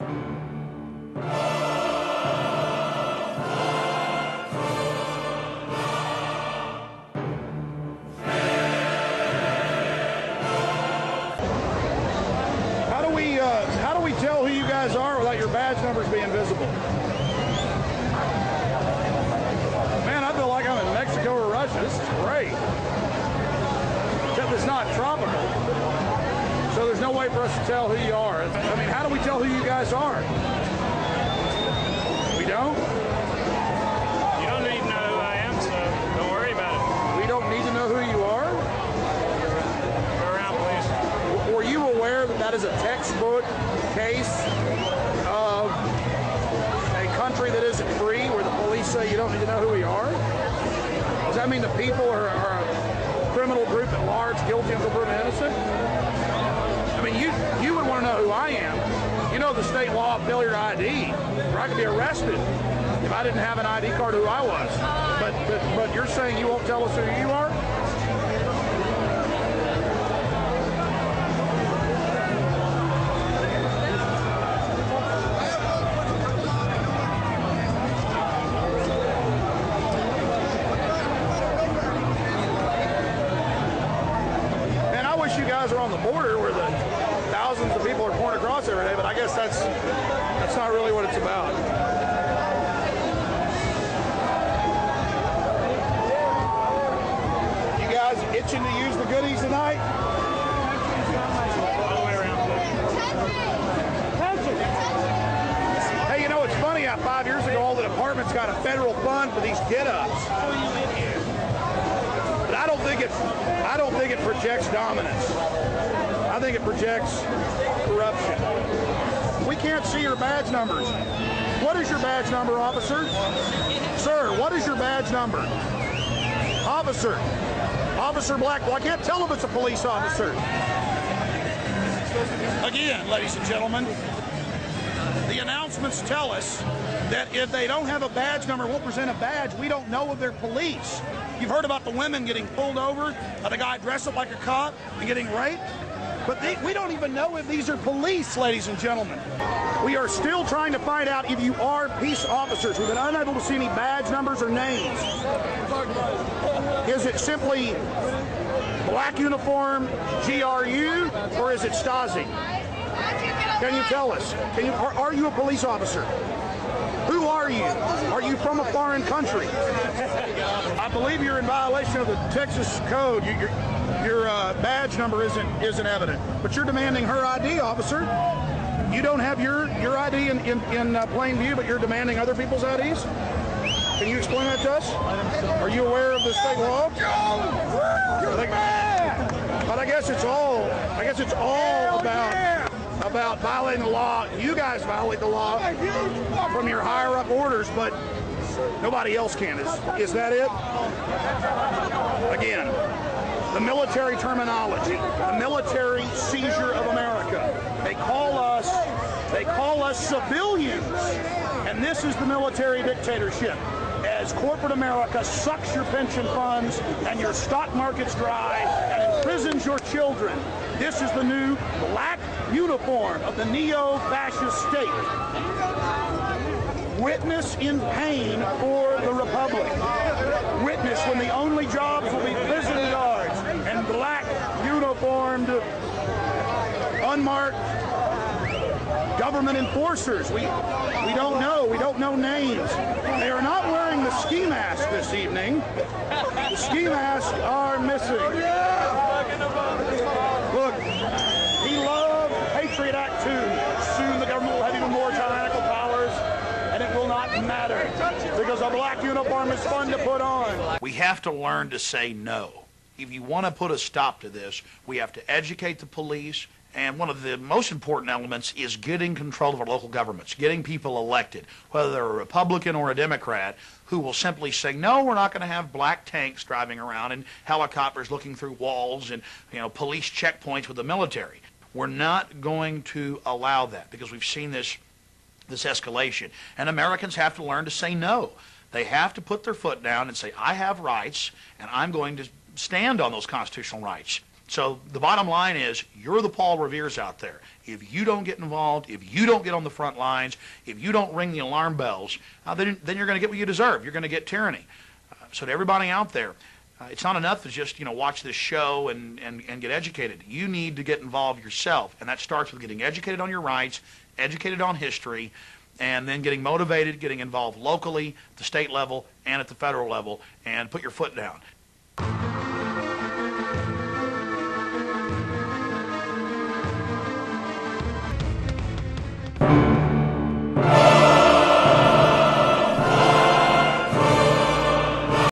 How do we tell who you guys are without your badge numbers being visible? Man, I feel like I'm in Mexico or Russia. This is great. Except it's not tropical. So there's no way for us to tell who you are. I mean, how do we tell who you guys are? We don't? You don't need to know who I am, so don't worry about it. We don't need to know who you are? Go around, please. Were you aware that that is a textbook case of a country that isn't free, where the police say you don't need to know who we are? Does that mean the people are a criminal group at large, guilty until proven innocent? I mean, you would want to know who I am. You know the state law of failure to ID, where I could be arrested if I didn't have an ID card who I was. But you're saying you won't tell us who you are? You guys are on the border where the thousands of people are pouring across every day, but I guess that's not really what it's about. You guys itching to use the goodies tonight? All the way around, please. Hey, you know, it's funny how 5 years ago all the departments got a federal fund for these get-ups. But I don't think it projects dominance. I think it projects corruption. We can't see your badge numbers. What is your badge number, officer? Sir, what is your badge number? Officer. Officer Blackwell. I can't tell if it's a police officer. Again, ladies and gentlemen, the announcements tell us that if they don't have a badge number, won't present a badge, we don't know if they're police. You've heard about the women getting pulled over by the guy dressed up like a cop and getting raped. But we don't even know if these are police, ladies and gentlemen. We are still trying to find out if you are peace officers. We've been unable to see any badge numbers or names. Is it simply black uniform, GRU, or is it Stasi? Can you tell us? Are you a police officer? Who are you? Are you from a foreign country? I believe you're in violation of the Texas code. Your badge number isn't evident, but you're demanding her ID, officer. You don't have your ID in plain view, but you're demanding other people's IDs? Can you explain that to us? Are you aware of the state law? But I guess it's all about violating the law. You guys violate the law from your higher up orders, but nobody else can. Is that it? Again, the military terminology, the military seizure of America. They call us civilians, and this is the military dictatorship. As corporate America sucks your pension funds and your stock markets dry and imprisons your children, this is the new black uniform of the neo-fascist state. Witness in pain for the Republic. Witness when the only jobs will be prison guards and black uniformed, unmarked government enforcers. We don't know. We don't know names. They are not wearing the ski mask this evening. The ski masks are missing. Look, he loved Patriot Act 2. Soon the government will have even more tyrannical powers, and it will not matter because a black uniform is fun to put on. We have to learn to say no. If you want to put a stop to this, we have to educate the police. And one of the most important elements is getting control of our local governments, getting people elected, whether they're a Republican or a Democrat, who will simply say, no, we're not going to have black tanks driving around and helicopters looking through walls and, police checkpoints with the military. We're not going to allow that because we've seen this escalation. And Americans have to learn to say no. They have to put their foot down and say, I have rights, and I'm going to stand on those constitutional rights. So the bottom line is, you're the Paul Revere's out there. If you don't get involved, if you don't get on the front lines, if you don't ring the alarm bells, then you're going to get what you deserve. You're going to get tyranny. So to everybody out there, it's not enough to just watch this show and get educated. You need to get involved yourself, and that starts with getting educated on your rights, educated on history, and then getting motivated, getting involved locally, at the state level, and at the federal level, and put your foot down.